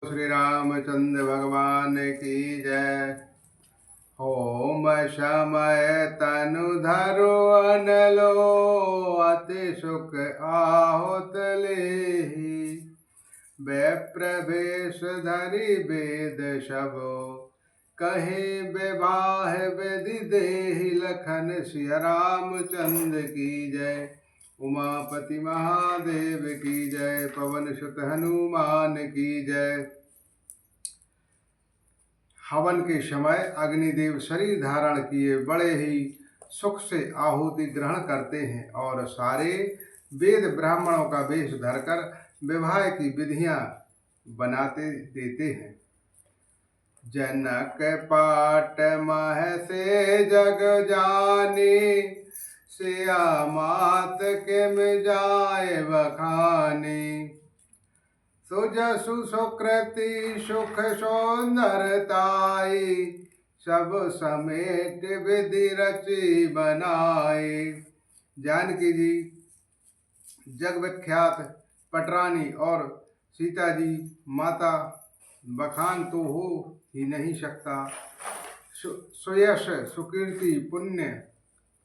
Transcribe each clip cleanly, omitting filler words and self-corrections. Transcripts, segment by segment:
श्री रामचंद्र भगवान की जय। होम समय तनु धरो अनलो, अति सुख आहुत लेहि। प्रवेश धरि वेद शब, कहे विवाह विधि देहि। लखन सिया रामचंद्र की जय। उमापति महादेव की जय। पवन सुत हनुमान की जय। हवन के समय अग्निदेव शरीर धारण किए बड़े ही सुख से आहुति ग्रहण करते हैं और सारे वेद ब्राह्मणों का वेश धरकर विवाह की विधियां बनाते देते हैं। जनक पाट मह से जग जानी, सिया मात किम जाय बखानी। सुजसु सुकृति सुख सौंदरताई, सब समेत विधि रचि बनाए। जानकी जी जग विख्यात पटरानी और सीता जी माता, बखान तो हो ही नहीं सकता। सुयश सुकीर्ति पुण्य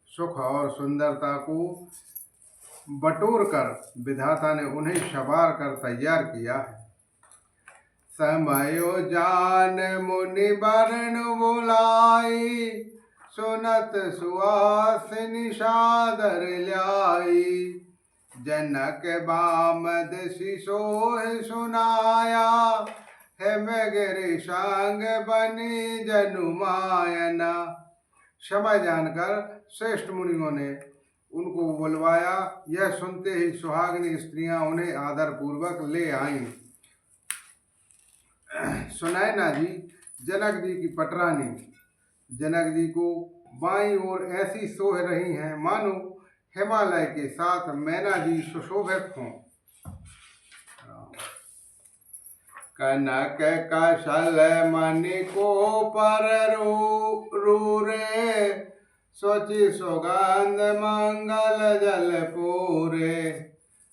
सुख और सुंदरता को बटोर कर विधाता ने उन्हें सवार कर तैयार किया है। समयो जान मुनि वरण बुलाई, सुनत सुहासिनी सादर लाई। जनक बामद सिसोह सुनाया, हेम गिरि सांग बनी जनुमायना। समय जानकर श्रेष्ठ मुनियों ने उनको बुलवाया। यह सुनते ही सुहागिनी स्त्रियां उन्हें आदर पूर्वक ले आईं। सुनैना जी जनक जी की पटरानी जनक जी को बाईं ओर ऐसी सोह रही हैं मानो हिमालय के साथ मैना जी सुशोभित हों। कनक कशल मणि को पर रूरे, सोचि सुगंध मंगल जल पूरे।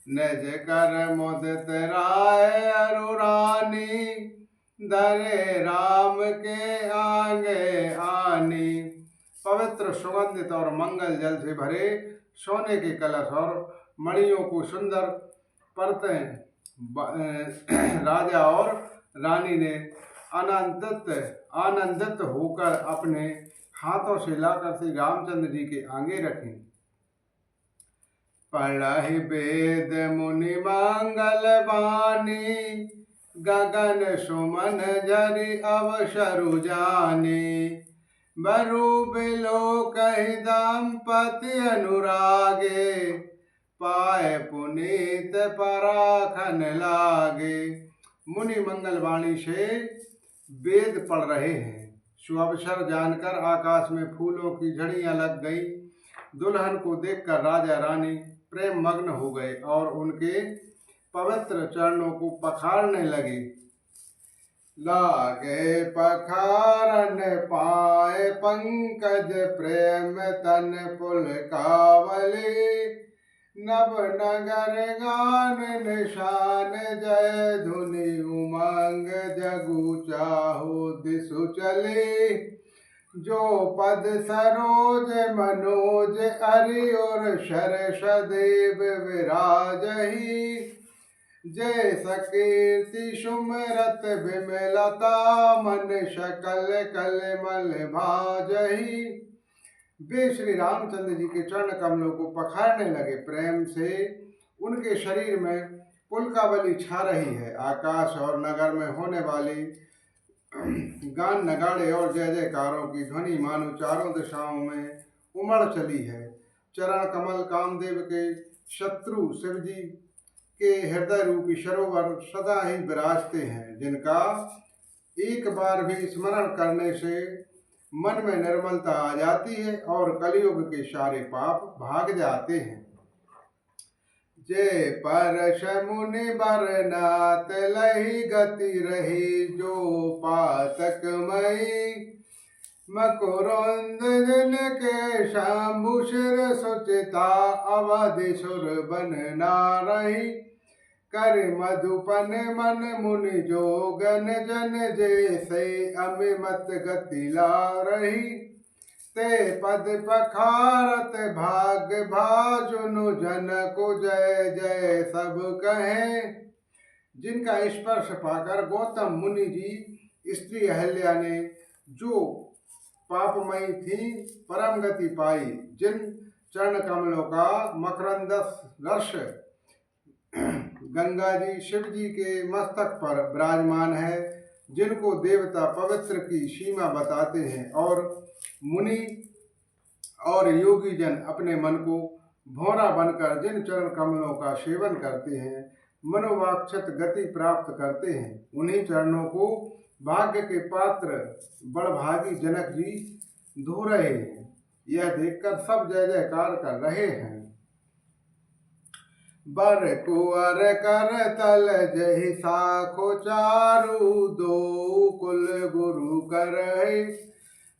निज कर मुदित राय अरुरानी, धरे राम के आगे आनी। पवित्र सुगंधित और मंगल जल से भरे सोने के कलश और मणियों को सुंदर परतें राजा और रानी ने आनंदित होकर अपने हाथों से लाकर श्री रामचंद्र जी के आगे रखी। पढ़हि वेद मुनि मंगल बानी, गगन सुमन झरि अवसरु जानी। बरु बिलो कहि दंपति अनुरागे, पाए पुनीत पराखन लागे। मुनि मंगल वाणी से वेद पढ़ रहे हैं। सुअवसर जानकर आकाश में फूलों की झड़ियां लग गई। दुल्हन को देखकर राजा रानी प्रेम मग्न हो गए और उनके पवित्र चरणों को पखारने लगे। लागे पखारन पाए पंकज, प्रेम तन पुलकावली। नभ नगर गान निशान, जय धुनि उमंग जगु चाहु दिसु चले। जो पद सरोज मनोज, अरि और शरष देव विराजहि। जय सकीर्ति सुमरत विमलता, मन सकल कलमल भाजहि। वे श्री रामचंद्र जी के चरण कमलों को पखारने लगे। प्रेम से उनके शरीर में पुलकावली छा रही है। आकाश और नगर में होने वाली गान नगाड़े और जय जयकारों की ध्वनि मानो चारों दिशाओं में उमड़ चली है। चरण कमल कामदेव के शत्रु शिव जी के हृदय रूपी सरोवर सदा ही विराजते हैं, जिनका एक बार भी स्मरण करने से मन में निर्मलता आ जाती है और कलयुग के सारे पाप भाग जाते हैं। जय परश मुनि बरनाथ, लही गति रही जो पातकमयी। मकुरुंद जिनके शंभु शिर सुचिता, अवधि सुर बन ना रही। कर मधुपन मन मुनि जोगन जन जैसे अमिमत गति ला रही। ते पद पखारत भाग भाजुनु जन को जय जय सब कहे। जिनका स्पर्श पाकर गौतम मुनि जी स्त्री अहल्या ने जो पापमयी थी परम गति पाई। जिन चरण कमलों का मकरंद रस गंगा जी शिव जी के मस्तक पर विराजमान है, जिनको देवता पवित्र की सीमा बताते हैं और मुनि और योगी जन अपने मन को भौरा बनकर जिन चरण कमलों का सेवन करते हैं मनोवाक्षत गति प्राप्त करते हैं, उन्हीं चरणों को भाग्य के पात्र बड़भागी जनक जी धो रहे हैं। यह देखकर सब जय जयकार कर रहे हैं। बर कुंवर कर तल जहि साखो चारु दो कुल गुरु कर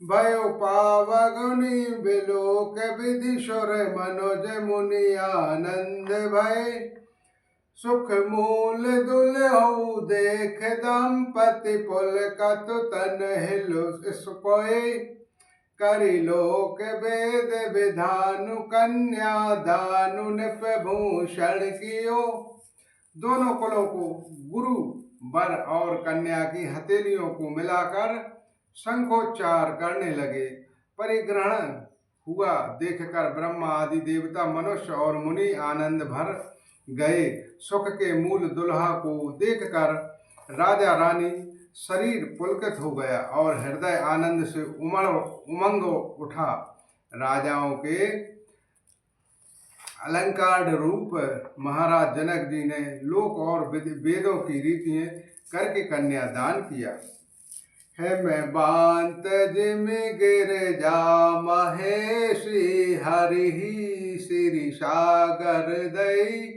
भयो पावगुनि बिलोक विधि सुर मनोज मुनि आनंद भय। सुख मूल दुलहु देख दंपति पुल कतु तन हिलो सोए। करि लोक वेद विधानु कन्या दानु निप भूषण कियो। दोनों कुलों को गुरु वर और कन्या की हथेलियों को मिलाकर शंखोच्चार करने लगे। परिग्रहण हुआ देखकर ब्रह्मा आदि देवता मनुष्य और मुनि आनंद भर गए। सुख के मूल दुल्हा को देखकर राजा रानी शरीर पुलकित हो गया और हृदय आनंद से उमंग उठा। राजाओं के अलंकार रूप महाराज जनक जी ने लोक और वेदों की रीतियां करके कन्यादान किया है। मैं बांत जिम गिर जा महेशी हरि श्री सागर दई।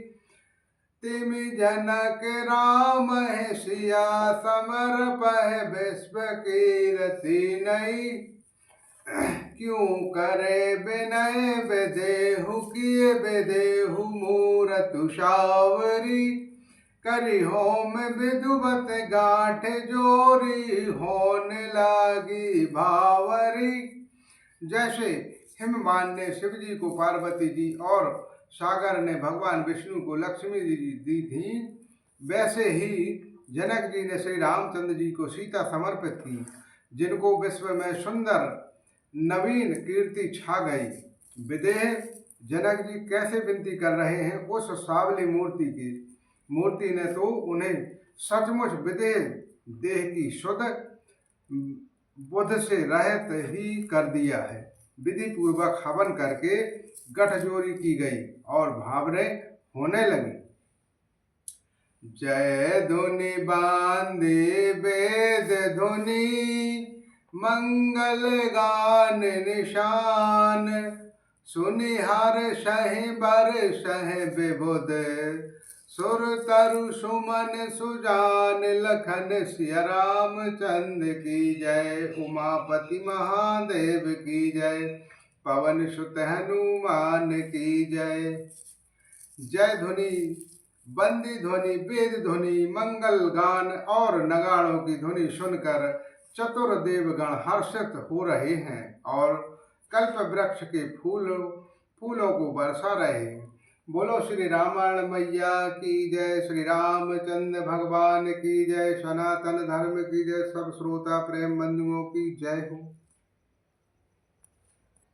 तिम जनक राम है सिया समर्पह विश्व कीरति नई। क्यों करे विनय विदेहु किए विदेहु मूरतु सावरी। करि होम विधुवत गांठ जोरी होने लागी भावरी। जैसे हिमवान ने शिव जी को पार्वती जी और सागर ने भगवान विष्णु को लक्ष्मी जी दी थी, वैसे ही जनक जी ने श्री रामचंद्र जी को सीता समर्पित की, जिनको विश्व में सुंदर नवीन कीर्ति छा गई। विदेह जनक जी कैसे विनती कर रहे हैं उस सावली मूर्ति ने तो उन्हें सचमुच विदेह देह की शुद्ध बुद्ध से रहित ही कर दिया है। विधि पूर्वक हवन करके गठजोरी की गई और भावरें होने लगी। जय धुनि बांधे वेद धुनि मंगल गान निशान। सुनि हर सहि बर सहि विबुध सुर तरु सुमन सुजान। लखन सिया रामचंद्र की जय। उमापति महादेव की जय। पवन सुत हनुमान की जय। जय ध्वनि बंदी ध्वनि वेद ध्वनि मंगल गान और नगाड़ों की ध्वनि सुनकर चतुर देवगण हर्षित हो रहे हैं और कल्प वृक्ष के फूलों को बरसा रहे हैं। बोलो श्री रामायण मैया की जय। श्री रामचंद्र भगवान की जय। सनातन धर्म की जय। सब श्रोता प्रेम बंधुओं की जय हो।